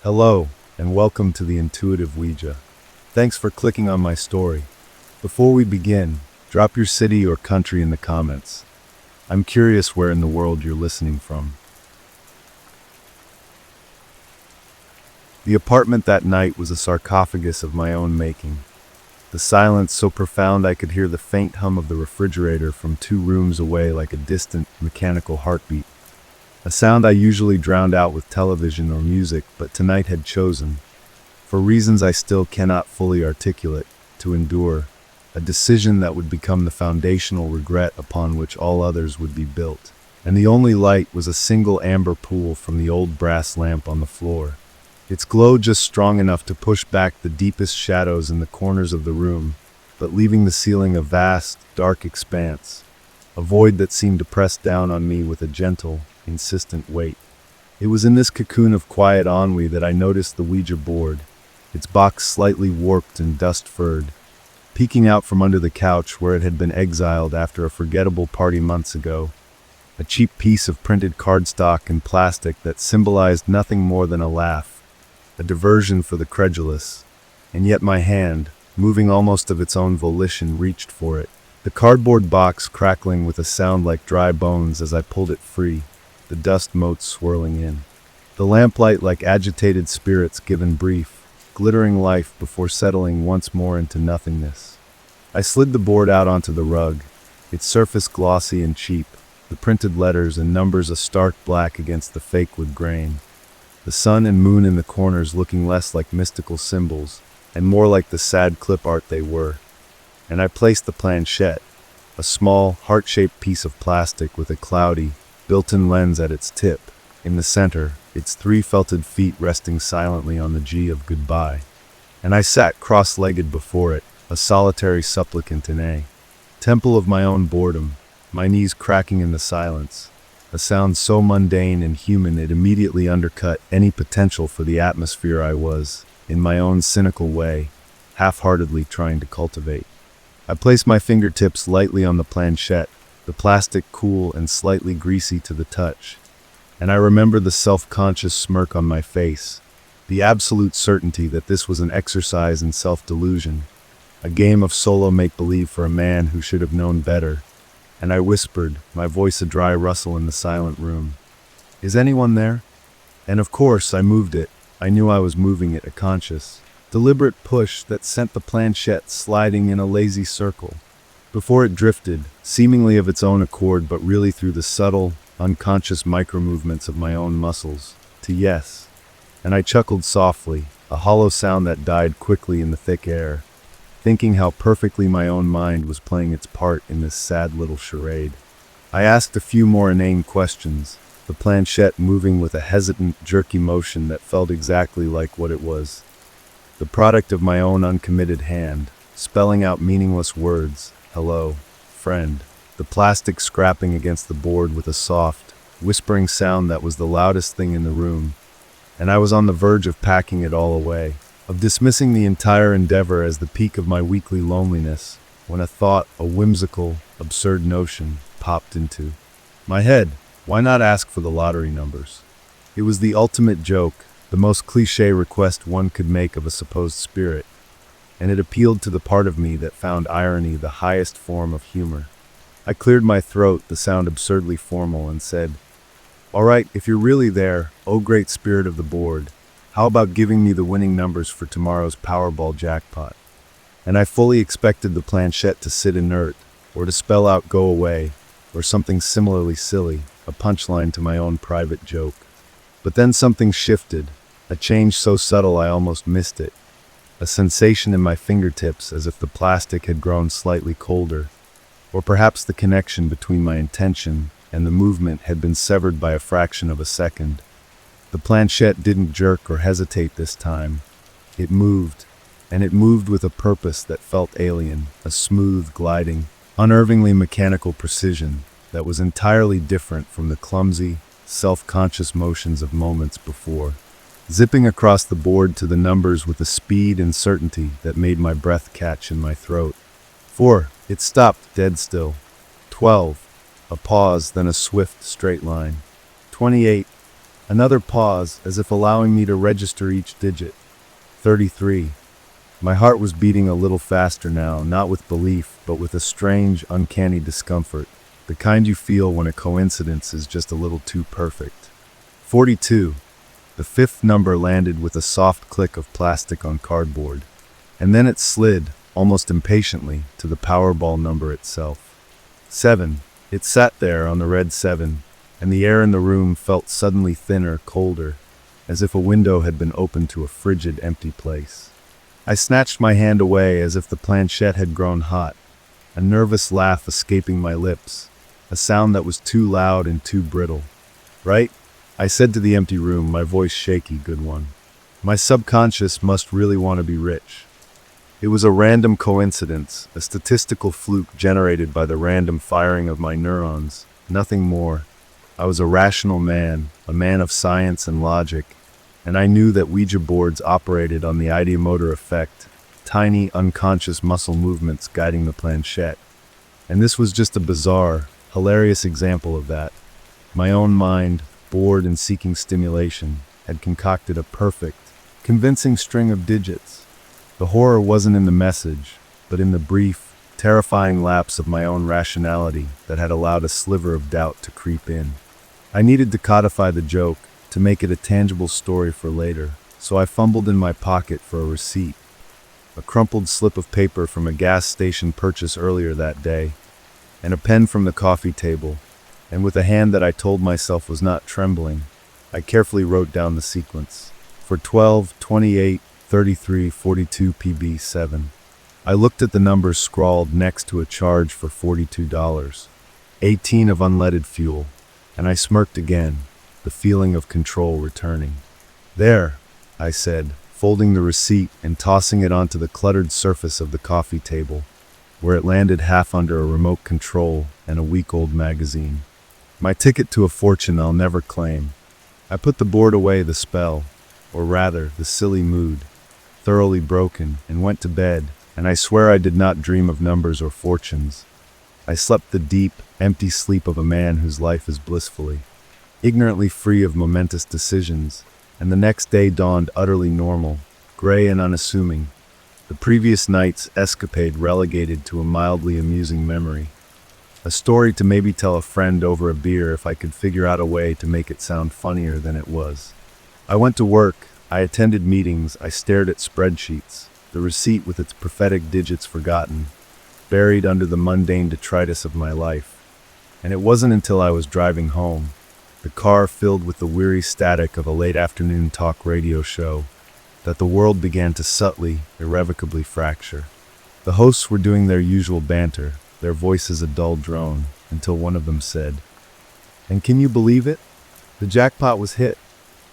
Hello, and welcome to the Intuitive Ouija. Thanks for clicking on my story. Before we begin, drop your city or country in the comments. I'm curious where in the world you're listening from. The apartment that night was a sarcophagus of my own making. The silence so profound I could hear the faint hum of the refrigerator from 2 rooms away like a distant, mechanical heartbeat. A sound I usually drowned out with television or music, but tonight had chosen, for reasons I still cannot fully articulate, to endure, a decision that would become the foundational regret upon which all others would be built. And the only light was a single amber pool from the old brass lamp on the floor. Its glow just strong enough to push back the deepest shadows in the corners of the room, but leaving the ceiling a vast, dark expanse, a void that seemed to press down on me with a gentle, insistent weight. It was in this cocoon of quiet ennui that I noticed the Ouija board, its box slightly warped and dust-furred, peeking out from under the couch where it had been exiled after a forgettable party months ago. A cheap piece of printed cardstock and plastic that symbolized nothing more than a laugh, a diversion for the credulous, and yet my hand, moving almost of its own volition, reached for it. The cardboard box crackling with a sound like dry bones as I pulled it free, the dust motes swirling in. The lamplight like agitated spirits given brief, glittering life before settling once more into nothingness. I slid the board out onto the rug, its surface glossy and cheap, the printed letters and numbers a stark black against the fake wood grain. The sun and moon in the corners looking less like mystical symbols, and more like the sad clip art they were. And I placed the planchette, a small, heart-shaped piece of plastic with a cloudy, built-in lens at its tip, in the center, its 3 felted feet resting silently on the G of goodbye. And I sat cross-legged before it, a solitary supplicant in a temple of my own boredom, my knees cracking in the silence, a sound so mundane and human it immediately undercut any potential for the atmosphere I was, in my own cynical way, half-heartedly trying to cultivate. I placed my fingertips lightly on the planchette, the plastic cool and slightly greasy to the touch, and I remember the self-conscious smirk on my face, the absolute certainty that this was an exercise in self-delusion, a game of solo make-believe for a man who should have known better, and I whispered, my voice a dry rustle in the silent room, "Is anyone there?" And of course I moved it. I knew I was moving it, a conscious, deliberate push that sent the planchette sliding in a lazy circle, before it drifted, seemingly of its own accord but really through the subtle, unconscious micro-movements of my own muscles, to yes. And I chuckled softly, a hollow sound that died quickly in the thick air, thinking how perfectly my own mind was playing its part in this sad little charade. I asked a few more inane questions, the planchette moving with a hesitant, jerky motion that felt exactly like what it was, the product of my own uncommitted hand, spelling out meaningless words, hello, friend, the plastic scrapping against the board with a soft, whispering sound that was the loudest thing in the room, and I was on the verge of packing it all away, of dismissing the entire endeavor as the peak of my weekly loneliness, when a thought, a whimsical, absurd notion, popped into my head. Why not ask for the lottery numbers? It was the ultimate joke, the most cliché request one could make of a supposed spirit, and it appealed to the part of me that found irony the highest form of humor. I cleared my throat, the sound absurdly formal, and said, "All right, if you're really there, oh great spirit of the board, how about giving me the winning numbers for tomorrow's Powerball jackpot?" And I fully expected the planchette to sit inert, or to spell out "go away," or something similarly silly, a punchline to my own private joke. But then something shifted, a change so subtle I almost missed it, a sensation in my fingertips as if the plastic had grown slightly colder, or perhaps the connection between my intention and the movement had been severed by a fraction of a second. The planchette didn't jerk or hesitate this time. It moved, and it moved with a purpose that felt alien, a smooth, gliding, unnervingly mechanical precision that was entirely different from the clumsy, self-conscious motions of moments before, zipping across the board to the numbers with a speed and certainty that made my breath catch in my throat. 4. It stopped, dead still. 12. A pause, then a swift, straight line. 28. Another pause, as if allowing me to register each digit. 33. My heart was beating a little faster now, not with belief, but with a strange, uncanny discomfort, the kind you feel when a coincidence is just a little too perfect. 42. The fifth number landed with a soft click of plastic on cardboard, and then it slid, almost impatiently, to the Powerball number itself. 7. It sat there on the red 7, and the air in the room felt suddenly thinner, colder, as if a window had been opened to a frigid, empty place. I snatched my hand away as if the planchette had grown hot, a nervous laugh escaping my lips, a sound that was too loud and too brittle. "Right?" I said to the empty room, my voice shaky, good one. My subconscious must really want to be rich. It was a random coincidence, a statistical fluke generated by the random firing of my neurons, nothing more. I was a rational man, a man of science and logic, and I knew that Ouija boards operated on the ideomotor effect, tiny, unconscious muscle movements guiding the planchette. And this was just a bizarre, hilarious example of that. My own mind, bored and seeking stimulation, had concocted a perfect, convincing string of digits. The horror wasn't in the message, but in the brief, terrifying lapse of my own rationality that had allowed a sliver of doubt to creep in. I needed to codify the joke, to make it a tangible story for later, so I fumbled in my pocket for a receipt. A crumpled slip of paper from a gas station purchase earlier that day, and a pen from the coffee table, and with a hand that I told myself was not trembling, I carefully wrote down the sequence. For 12, 28, 33, 42 PB7. I looked at the numbers scrawled next to a charge for $42, 18 of unleaded fuel, and I smirked again, the feeling of control returning. "There," I said, folding the receipt and tossing it onto the cluttered surface of the coffee table, where it landed half under a remote control and a week-old magazine. My ticket to a fortune I'll never claim. I put the board away, the spell, or rather, the silly mood, thoroughly broken, and went to bed, and I swear I did not dream of numbers or fortunes. I slept the deep, empty sleep of a man whose life is blissfully, ignorantly free of momentous decisions, and the next day dawned utterly normal, gray and unassuming, the previous night's escapade relegated to a mildly amusing memory. A story to maybe tell a friend over a beer if I could figure out a way to make it sound funnier than it was. I went to work, I attended meetings, I stared at spreadsheets, the receipt with its prophetic digits forgotten, buried under the mundane detritus of my life. And it wasn't until I was driving home, the car filled with the weary static of a late afternoon talk radio show, that the world began to subtly, irrevocably fracture. The hosts were doing their usual banter, their voices a dull drone, until one of them said, "And can you believe it? The jackpot was hit.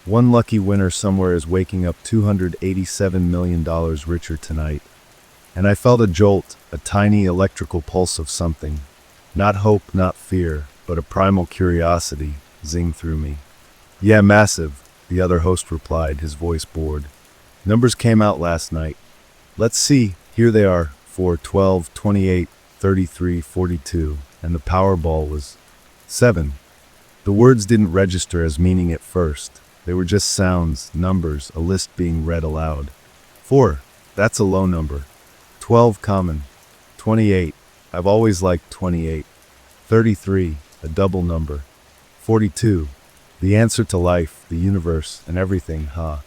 One lucky winner somewhere is waking up $287 million richer tonight." And I felt a jolt, a tiny electrical pulse of something. Not hope, not fear, but a primal curiosity zing through me. "Yeah, massive," the other host replied, his voice bored. "Numbers came out last night. Let's see, here they are, 4, 12, 28, 33, 42, and the Powerball was 7. The words didn't register as meaning at first. They were just sounds, numbers, a list being read aloud. 4, that's a low number. 12, common. 28, I've always liked 28. 33, a double number. 42, the answer to life, the universe, and everything, huh?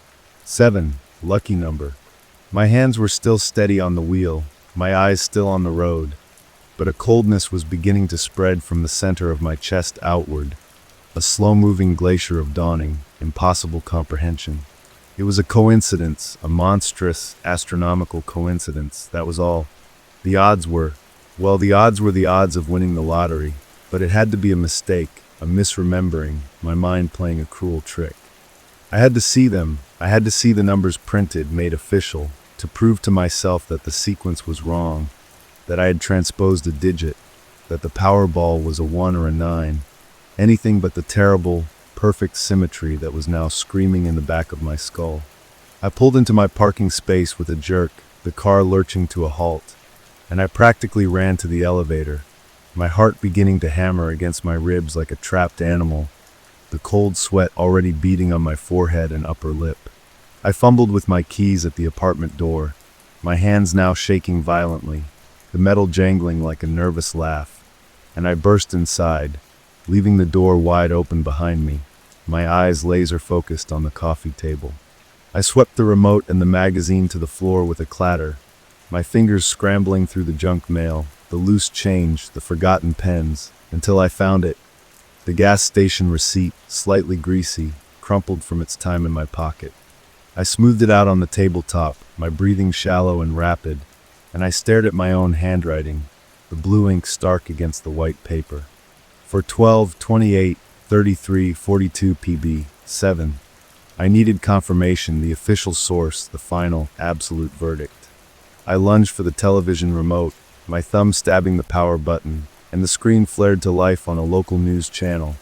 7, lucky number. My hands were still steady on the wheel, my eyes still on the road, but a coldness was beginning to spread from the center of my chest outward, a slow-moving glacier of dawning, impossible comprehension. It was a coincidence, a monstrous, astronomical coincidence, that was all. The odds were the odds of winning the lottery, but it had to be a mistake, a misremembering, my mind playing a cruel trick. I had to see them, I had to see the numbers printed, made official, to prove to myself that the sequence was wrong, that I had transposed a digit, that the Powerball was a 1 or a 9, anything but the terrible, perfect symmetry that was now screaming in the back of my skull. I pulled into my parking space with a jerk, the car lurching to a halt, and I practically ran to the elevator, my heart beginning to hammer against my ribs like a trapped animal, the cold sweat already beading on my forehead and upper lip. I fumbled with my keys at the apartment door, my hands now shaking violently, the metal jangling like a nervous laugh, and I burst inside, leaving the door wide open behind me, my eyes laser-focused on the coffee table. I swept the remote and the magazine to the floor with a clatter, my fingers scrambling through the junk mail, the loose change, the forgotten pens, until I found it. The gas station receipt, slightly greasy, crumpled from its time in my pocket. I smoothed it out on the tabletop, my breathing shallow and rapid, and I stared at my own handwriting, the blue ink stark against the white paper. For 12/28/33/42 PB 7. I needed confirmation, the official source, the final, absolute verdict. I lunged for the television remote, my thumb stabbing the power button, and the screen flared to life on a local news channel,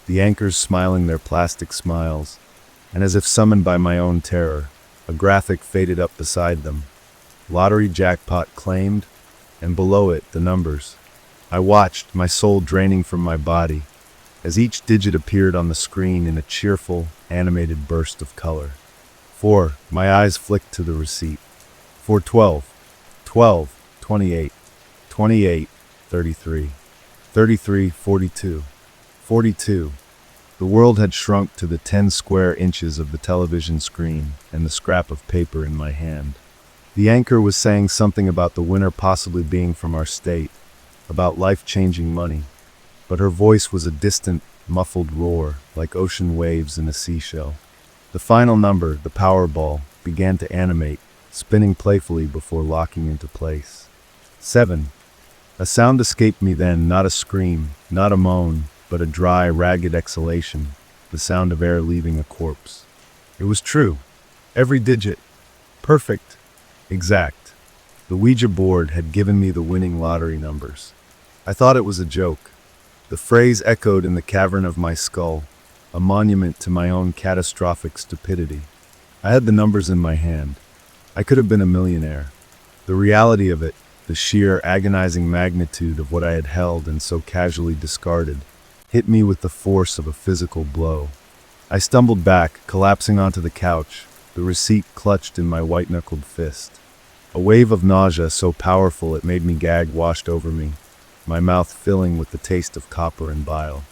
the anchors smiling their plastic smiles, and as if summoned by my own terror, a graphic faded up beside them. Lottery jackpot claimed, and below it, the numbers. I watched, my soul draining from my body, as each digit appeared on the screen in a cheerful, animated burst of color. 4. My eyes flicked to the receipt. 4/12, 12, 28, 28, 33, 33, 42, 42. The world had shrunk to the 10 square inches of the television screen and the scrap of paper in my hand. The anchor was saying something about the winner possibly being from our state, about life-changing money, but her voice was a distant, muffled roar, like ocean waves in a seashell. The final number, the Powerball, began to animate, spinning playfully before locking into place. 7. A sound escaped me then, not a scream, not a moan, but a dry, ragged exhalation, the sound of air leaving a corpse. It was true. Every digit. Perfect. Exact. The Ouija board had given me the winning lottery numbers. I thought it was a joke. The phrase echoed in the cavern of my skull, a monument to my own catastrophic stupidity. I had the numbers in my hand. I could have been a millionaire. The reality of it, the sheer agonizing magnitude of what I had held and so casually discarded, hit me with the force of a physical blow. I stumbled back, collapsing onto the couch, the receipt clutched in my white-knuckled fist. A wave of nausea so powerful it made me gag washed over me, my mouth filling with the taste of copper and bile.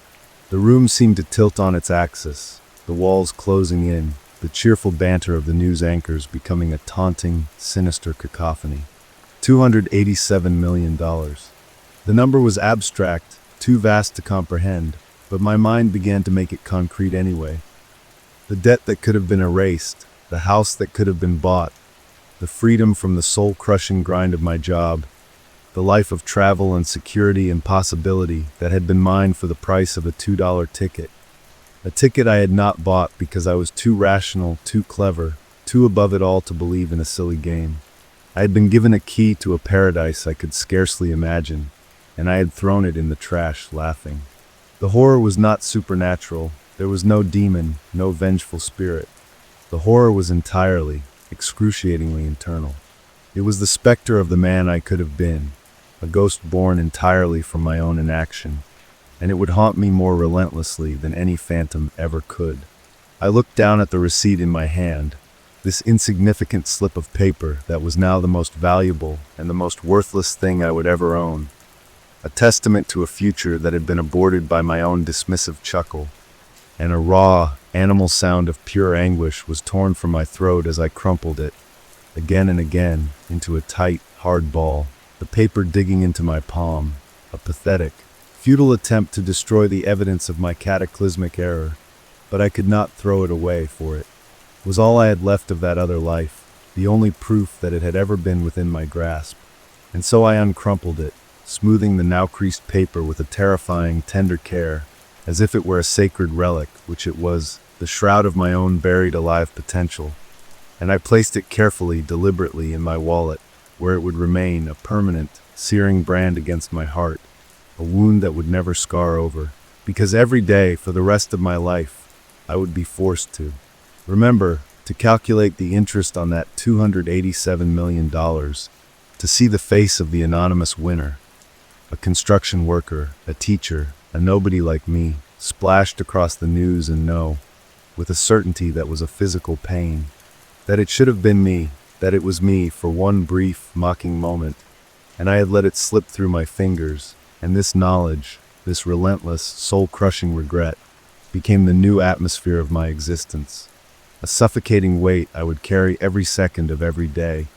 The room seemed to tilt on its axis, the walls closing in, the cheerful banter of the news anchors becoming a taunting, sinister cacophony. $287 million. The number was abstract, too vast to comprehend, but my mind began to make it concrete anyway. The debt that could have been erased, the house that could have been bought, the freedom from the soul-crushing grind of my job, the life of travel and security and possibility that had been mine for the price of a $2 ticket. A ticket I had not bought because I was too rational, too clever, too above it all to believe in a silly game. I had been given a key to a paradise I could scarcely imagine, and I had thrown it in the trash, laughing. The horror was not supernatural. There was no demon, no vengeful spirit. The horror was entirely, excruciatingly internal. It was the specter of the man I could have been, a ghost born entirely from my own inaction, and it would haunt me more relentlessly than any phantom ever could. I looked down at the receipt in my hand, this insignificant slip of paper that was now the most valuable and the most worthless thing I would ever own, a testament to a future that had been aborted by my own dismissive chuckle, and a raw, animal sound of pure anguish was torn from my throat as I crumpled it, again and again, into a tight, hard ball, the paper digging into my palm, a pathetic, futile attempt to destroy the evidence of my cataclysmic error, but I could not throw it away, for it was all I had left of that other life, the only proof that it had ever been within my grasp. And so I uncrumpled it, smoothing the now creased paper with a terrifying, tender care, as if it were a sacred relic, which it was, the shroud of my own buried alive potential. And I placed it carefully, deliberately in my wallet, where it would remain, a permanent, searing brand against my heart, a wound that would never scar over, because every day, for the rest of my life, I would be forced to remember to calculate the interest on that $287 million, to see the face of the anonymous winner, a construction worker, a teacher, a nobody like me, splashed across the news and know, with a certainty that was a physical pain, that it should have been me, that it was me for one brief, mocking moment, and I had let it slip through my fingers, and this knowledge, this relentless, soul-crushing regret, became the new atmosphere of my existence, a suffocating weight I would carry every second of every day,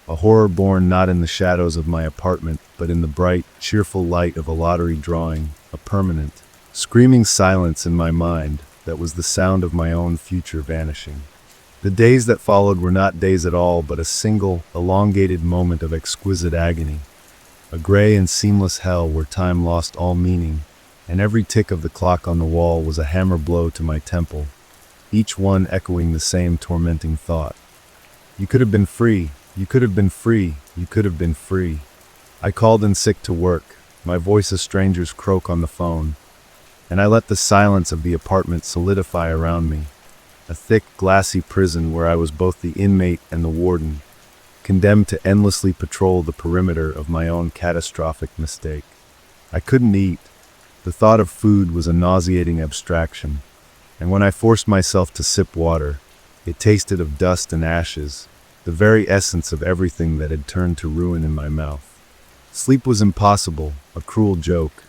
a horror born not in the shadows of my apartment, but in the bright, cheerful light of a lottery drawing, a permanent, screaming silence in my mind that was the sound of my own future vanishing. The days that followed were not days at all, but a single, elongated moment of exquisite agony, a gray and seamless hell where time lost all meaning, and every tick of the clock on the wall was a hammer blow to my temple, each one echoing the same tormenting thought. You could have been free, you could have been free, you could have been free. I called in sick to work, my voice a stranger's croak on the phone, and I let the silence of the apartment solidify around me, a thick, glassy prison where I was both the inmate and the warden, condemned to endlessly patrol the perimeter of my own catastrophic mistake. I couldn't eat. The thought of food was a nauseating abstraction, and when I forced myself to sip water, it tasted of dust and ashes, the very essence of everything that had turned to ruin in my mouth. Sleep was impossible, a cruel joke.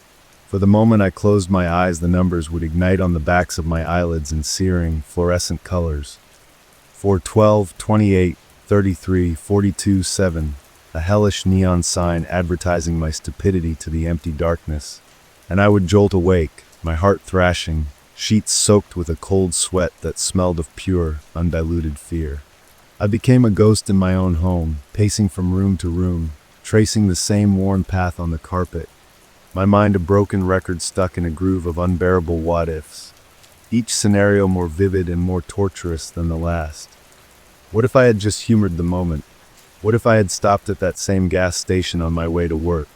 For the moment I closed my eyes, the numbers would ignite on the backs of my eyelids in searing, fluorescent colors. 412, 28, 33, 42, 7, a hellish neon sign advertising my stupidity to the empty darkness. And I would jolt awake, my heart thrashing, sheets soaked with a cold sweat that smelled of pure, undiluted fear. I became a ghost in my own home, pacing from room to room, tracing the same worn path on the carpet, my mind a broken record stuck in a groove of unbearable what-ifs, each scenario more vivid and more torturous than the last. What if I had just humored the moment? What if I had stopped at that same gas station on my way to work?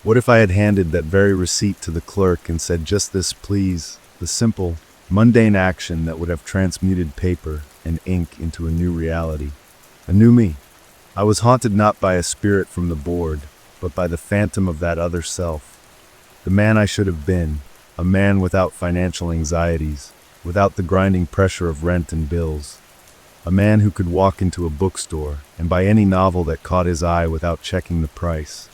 What if I had handed that very receipt to the clerk and said, "Just this, please," the simple, mundane action that would have transmuted paper and ink into a new reality, a new me? I was haunted not by a spirit from the board, but by the phantom of that other self, the man I should have been, a man without financial anxieties, without the grinding pressure of rent and bills, a man who could walk into a bookstore and buy any novel that caught his eye without checking the price,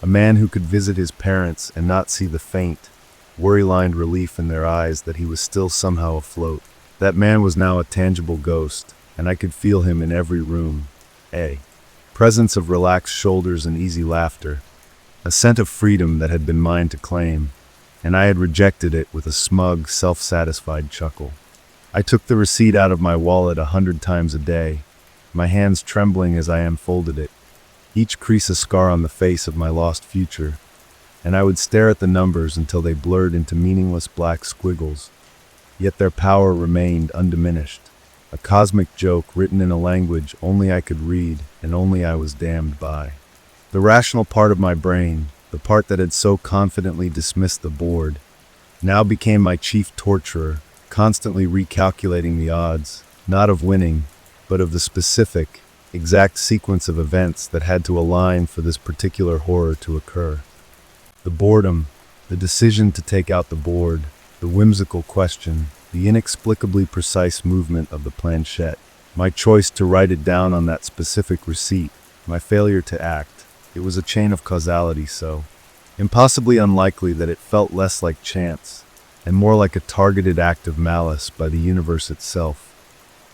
a man who could visit his parents and not see the faint, worry-lined relief in their eyes that he was still somehow afloat. That man was now a tangible ghost, and I could feel him in every room. A presence of relaxed shoulders and easy laughter, a scent of freedom that had been mine to claim, and I had rejected it with a smug, self-satisfied chuckle. I took the receipt out of my wallet 100 times a day, my hands trembling as I unfolded it, each crease a scar on the face of my lost future, and I would stare at the numbers until they blurred into meaningless black squiggles, yet their power remained undiminished, a cosmic joke written in a language only I could read and only I was damned by. The rational part of my brain, the part that had so confidently dismissed the board, now became my chief torturer, constantly recalculating the odds, not of winning, but of the specific, exact sequence of events that had to align for this particular horror to occur. The boredom, the decision to take out the board, the whimsical question, the inexplicably precise movement of the planchette, my choice to write it down on that specific receipt, my failure to act. It was a chain of causality so impossibly unlikely that it felt less like chance and more like a targeted act of malice by the universe itself,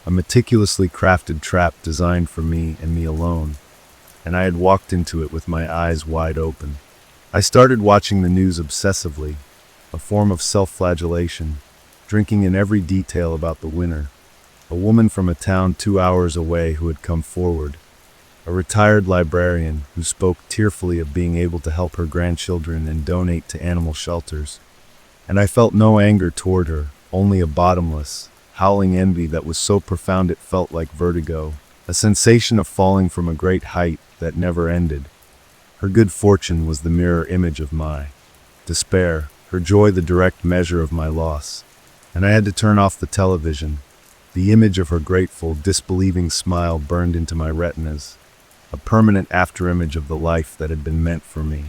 a meticulously crafted trap designed for me and me alone, and I had walked into it with my eyes wide open. I started watching the news obsessively, a form of self-flagellation, drinking in every detail about the winner, a woman from a town 2 hours away who had come forward, a retired librarian who spoke tearfully of being able to help her grandchildren and donate to animal shelters. And I felt no anger toward her, only a bottomless, howling envy that was so profound it felt like vertigo, a sensation of falling from a great height that never ended. Her good fortune was the mirror image of my despair, her joy the direct measure of my loss. And I had to turn off the television. The image of her grateful, disbelieving smile burned into my retinas, a permanent afterimage of the life that had been meant for me.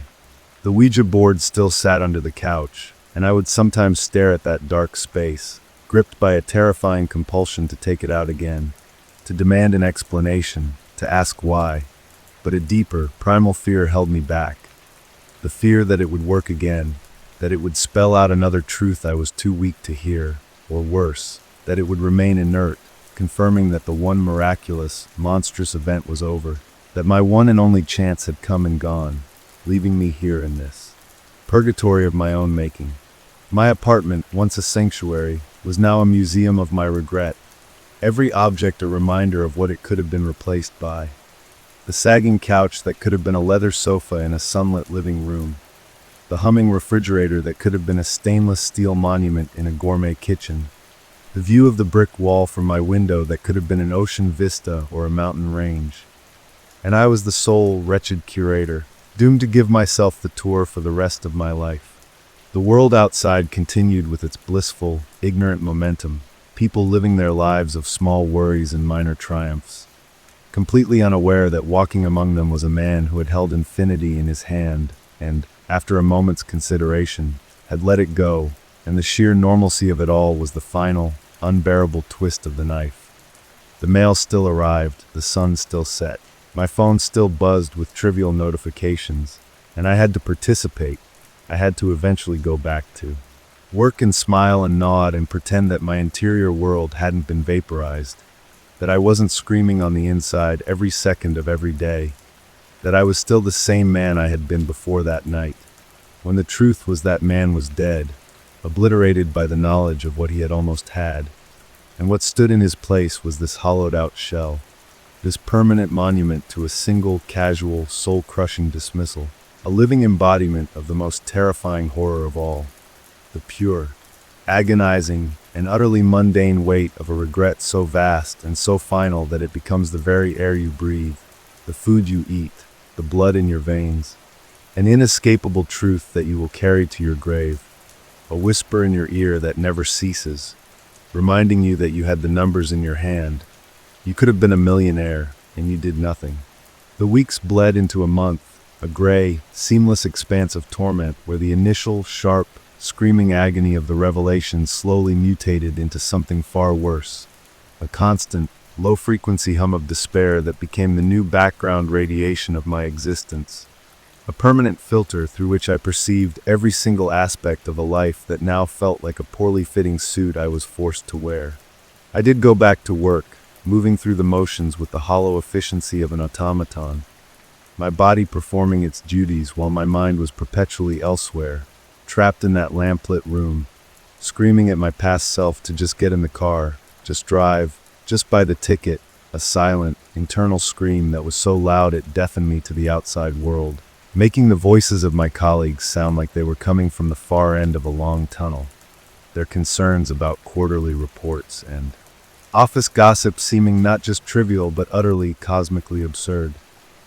The Ouija board still sat under the couch, and I would sometimes stare at that dark space, gripped by a terrifying compulsion to take it out again, to demand an explanation, to ask why. But a deeper, primal fear held me back. The fear that it would work again, that it would spell out another truth I was too weak to hear, or worse, that it would remain inert, confirming that the one miraculous, monstrous event was over, that my one and only chance had come and gone, leaving me here in this purgatory of my own making. My apartment, once a sanctuary, was now a museum of my regret, every object a reminder of what it could have been replaced by. The sagging couch that could have been a leather sofa in a sunlit living room, the humming refrigerator that could have been a stainless steel monument in a gourmet kitchen, the view of the brick wall from my window that could have been an ocean vista or a mountain range. And I was the sole, wretched curator, doomed to give myself the tour for the rest of my life. The world outside continued with its blissful, ignorant momentum, people living their lives of small worries and minor triumphs, completely unaware that walking among them was a man who had held infinity in his hand and, after a moment's consideration, had let it go, and the sheer normalcy of it all was the final, unbearable twist of the knife. The mail still arrived, the sun still set, my phone still buzzed with trivial notifications, and I had to participate. I had to eventually go back to work and smile and nod and pretend that my interior world hadn't been vaporized, that I wasn't screaming on the inside every second of every day, that I was still the same man I had been before that night, when the truth was that man was dead, obliterated by the knowledge of what he had almost had, and what stood in his place was this hollowed-out shell, this permanent monument to a single, casual, soul-crushing dismissal, a living embodiment of the most terrifying horror of all, the pure, agonizing, and utterly mundane weight of a regret so vast and so final that it becomes the very air you breathe, the food you eat, the blood in your veins, an inescapable truth that you will carry to your grave, a whisper in your ear that never ceases, reminding you that you had the numbers in your hand. You could have been a millionaire, and you did nothing. The weeks bled into a month, a gray, seamless expanse of torment where the initial, sharp, screaming agony of the revelation slowly mutated into something far worse, a constant, low-frequency hum of despair that became the new background radiation of my existence, a permanent filter through which I perceived every single aspect of a life that now felt like a poorly fitting suit I was forced to wear. I did go back to work, moving through the motions with the hollow efficiency of an automaton, my body performing its duties while my mind was perpetually elsewhere, trapped in that lamplit room, screaming at my past self to just get in the car, just drive, just buy the ticket, a silent, internal scream that was so loud it deafened me to the outside world, making the voices of my colleagues sound like they were coming from the far end of a long tunnel, their concerns about quarterly reports and office gossip seeming not just trivial but utterly cosmically absurd.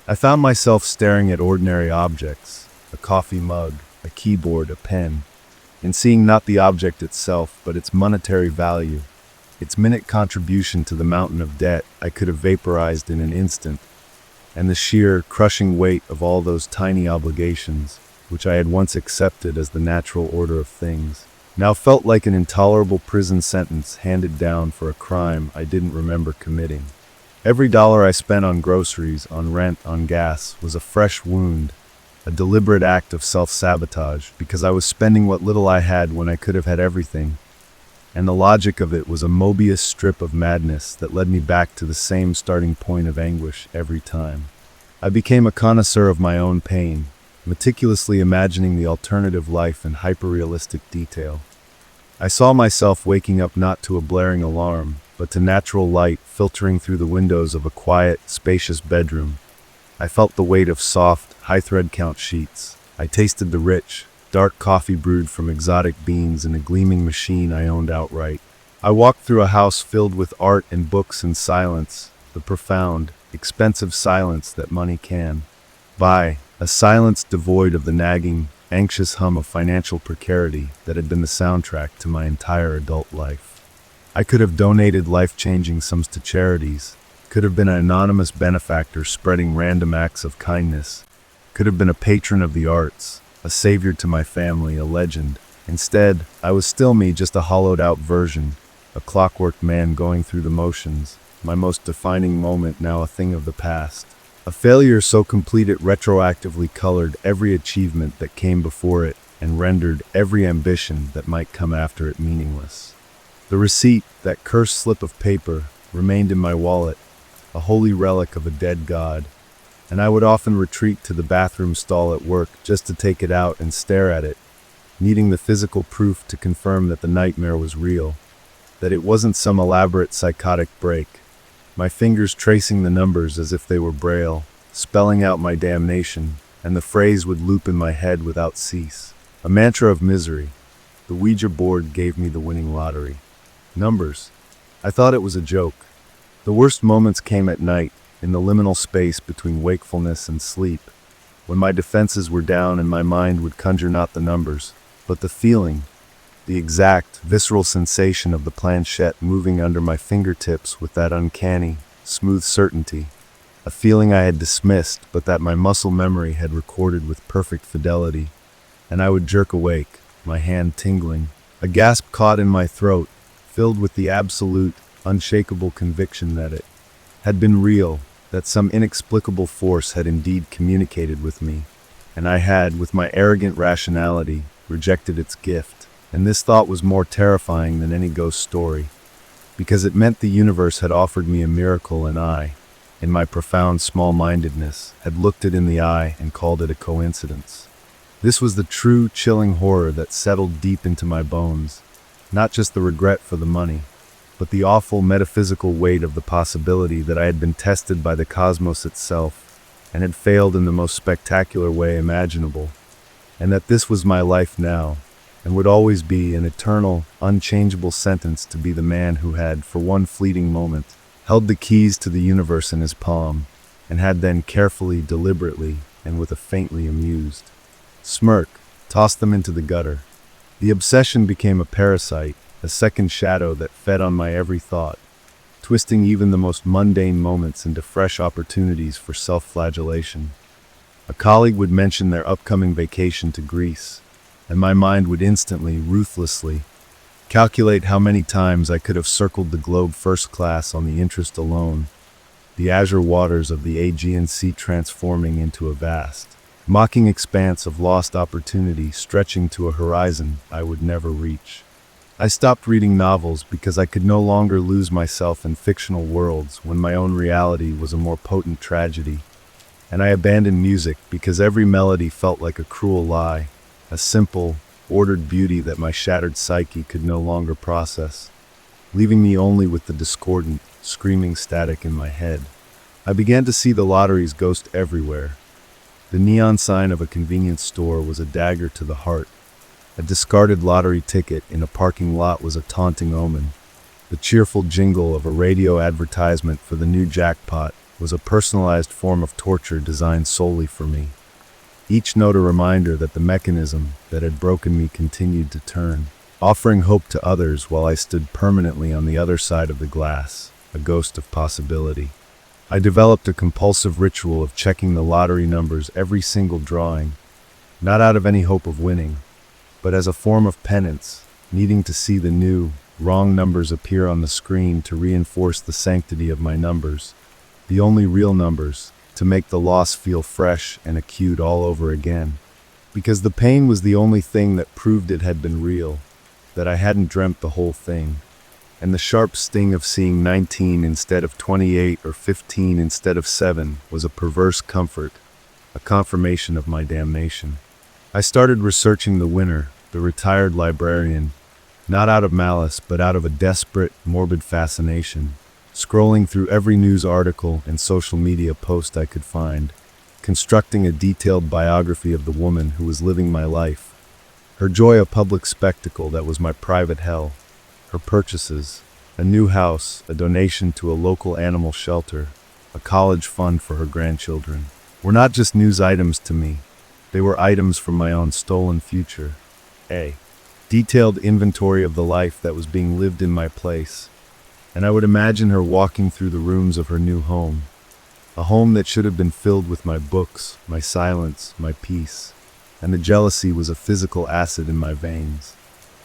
I found myself staring at ordinary objects, a coffee mug, a keyboard, a pen, and seeing not the object itself but its monetary value, its minute contribution to the mountain of debt I could have vaporized in an instant, and the sheer, crushing weight of all those tiny obligations, which I had once accepted as the natural order of things, now felt like an intolerable prison sentence handed down for a crime I didn't remember committing. Every dollar I spent on groceries, on rent, on gas, was a fresh wound, a deliberate act of self-sabotage, because I was spending what little I had when I could have had everything, and the logic of it was a Mobius strip of madness that led me back to the same starting point of anguish every time. I became a connoisseur of my own pain, meticulously imagining the alternative life in hyper-realistic detail. I saw myself waking up not to a blaring alarm, but to natural light filtering through the windows of a quiet, spacious bedroom. I felt the weight of soft, high-thread count sheets. I tasted the rich, dark coffee brewed from exotic beans in a gleaming machine I owned outright. I walked through a house filled with art and books and silence, the profound, expensive silence that money can buy, a silence devoid of the nagging, anxious hum of financial precarity that had been the soundtrack to my entire adult life. I could have donated life-changing sums to charities, could have been an anonymous benefactor spreading random acts of kindness, could have been a patron of the arts, a savior to my family, a legend, Instead, I was still me, just a hollowed-out version, a clockwork man going through the motions, my most defining moment now a thing of the past. A failure so complete it retroactively colored every achievement that came before it and rendered every ambition that might come after it meaningless. The receipt, that cursed slip of paper, remained in my wallet, a holy relic of a dead god, and I would often retreat to the bathroom stall at work just to take it out and stare at it, needing the physical proof to confirm that the nightmare was real, that it wasn't some elaborate psychotic break. My fingers tracing the numbers as if they were braille, spelling out my damnation, and the phrase would loop in my head without cease. A mantra of misery. The Ouija board gave me the winning lottery. Numbers. I thought it was a joke. The worst moments came at night, in the liminal space between wakefulness and sleep, when my defenses were down and my mind would conjure not the numbers, but the feeling, the exact, visceral sensation of the planchette moving under my fingertips with that uncanny, smooth certainty, a feeling I had dismissed but that my muscle memory had recorded with perfect fidelity, and I would jerk awake, my hand tingling, a gasp caught in my throat, filled with the absolute, unshakable conviction that it had been real, that some inexplicable force had indeed communicated with me, and I had, with my arrogant rationality, rejected its gift. And this thought was more terrifying than any ghost story, because it meant the universe had offered me a miracle and I, in my profound small-mindedness, had looked it in the eye and called it a coincidence. This was the true, chilling horror that settled deep into my bones, not just the regret for the money, but the awful metaphysical weight of the possibility that I had been tested by the cosmos itself and had failed in the most spectacular way imaginable, and that this was my life now, and would always be an eternal, unchangeable sentence to be the man who had, for one fleeting moment, held the keys to the universe in his palm, and had then carefully, deliberately, and with a faintly amused smirk, tossed them into the gutter. The obsession became a parasite, a second shadow that fed on my every thought, twisting even the most mundane moments into fresh opportunities for self-flagellation. A colleague would mention their upcoming vacation to Greece, and my mind would instantly, ruthlessly, calculate how many times I could have circled the globe first class on the interest alone, the azure waters of the Aegean Sea transforming into a vast, mocking expanse of lost opportunity stretching to a horizon I would never reach. I stopped reading novels because I could no longer lose myself in fictional worlds when my own reality was a more potent tragedy, and I abandoned music because every melody felt like a cruel lie, a simple, ordered beauty that my shattered psyche could no longer process, leaving me only with the discordant, screaming static in my head. I began to see the lottery's ghost everywhere. The neon sign of a convenience store was a dagger to the heart. A discarded lottery ticket in a parking lot was a taunting omen. The cheerful jingle of a radio advertisement for the new jackpot was a personalized form of torture designed solely for me. Each note a reminder that the mechanism that had broken me continued to turn, offering hope to others while I stood permanently on the other side of the glass, a ghost of possibility. I developed a compulsive ritual of checking the lottery numbers every single drawing, not out of any hope of winning, but as a form of penance, needing to see the new, wrong numbers appear on the screen to reinforce the sanctity of my numbers, the only real numbers, to make the loss feel fresh and acute all over again. Because the pain was the only thing that proved it had been real, that I hadn't dreamt the whole thing. And the sharp sting of seeing 19 instead of 28 or 15 instead of 7 was a perverse comfort, a confirmation of my damnation. I started researching the winner, the retired librarian, not out of malice but out of a desperate, morbid fascination, scrolling through every news article and social media post I could find, constructing a detailed biography of the woman who was living my life, her joy a public spectacle that was my private hell, her purchases, a new house, a donation to a local animal shelter, a college fund for her grandchildren, were not just news items to me, they were items from my own stolen future. A detailed inventory of the life that was being lived in my place, and I would imagine her walking through the rooms of her new home, a home that should have been filled with my books, my silence, my peace, and the jealousy was a physical acid in my veins.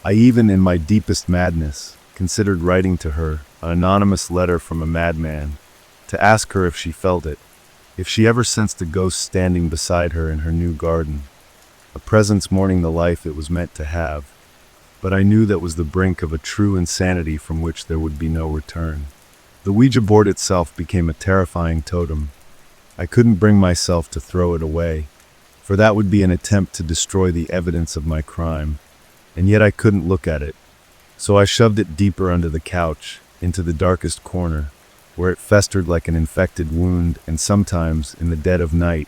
I even, in my deepest madness, considered writing to her an anonymous letter from a madman to ask her if she felt it, if she ever sensed a ghost standing beside her in her new garden, a presence mourning the life it was meant to have. But I knew that was the brink of a true insanity from which there would be no return. The Ouija board itself became a terrifying totem. I couldn't bring myself to throw it away, for that would be an attempt to destroy the evidence of my crime, and yet I couldn't look at it. So I shoved it deeper under the couch, into the darkest corner, where it festered like an infected wound, and sometimes, in the dead of night,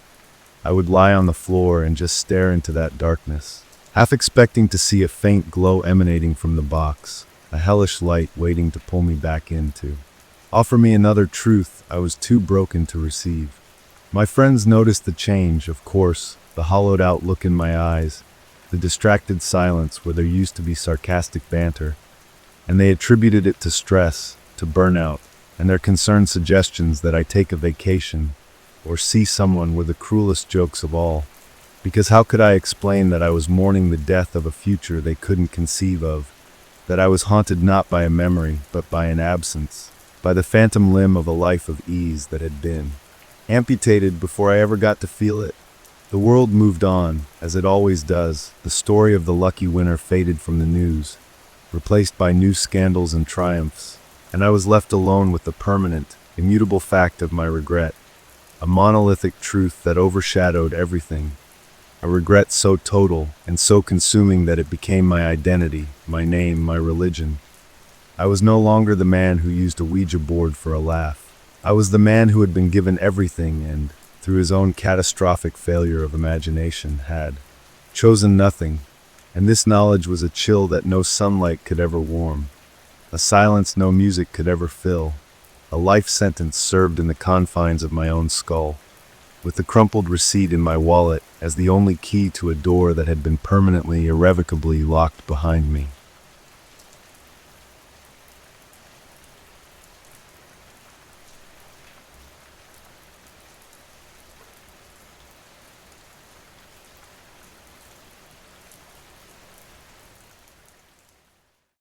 I would lie on the floor and just stare into that darkness, half expecting to see a faint glow emanating from the box, a hellish light waiting to pull me back into. Offer me another truth I was too broken to receive. My friends noticed the change, of course, the hollowed-out look in my eyes, the distracted silence where there used to be sarcastic banter, and they attributed it to stress, to burnout, and their concerned suggestions that I take a vacation or see someone with the cruelest jokes of all. Because how could I explain that I was mourning the death of a future they couldn't conceive of, that I was haunted not by a memory, but by an absence, by the phantom limb of a life of ease that had been amputated before I ever got to feel it? The world moved on, as it always does. The story of the lucky winner faded from the news, replaced by new scandals and triumphs, and I was left alone with the permanent, immutable fact of my regret, a monolithic truth that overshadowed everything, a regret so total and so consuming that it became my identity, my name, my religion. I was no longer the man who used a Ouija board for a laugh. I was the man who had been given everything and, through his own catastrophic failure of imagination, had chosen nothing, and this knowledge was a chill that no sunlight could ever warm, a silence no music could ever fill, a life sentence served in the confines of my own skull, with the crumpled receipt in my wallet as the only key to a door that had been permanently, irrevocably locked behind me.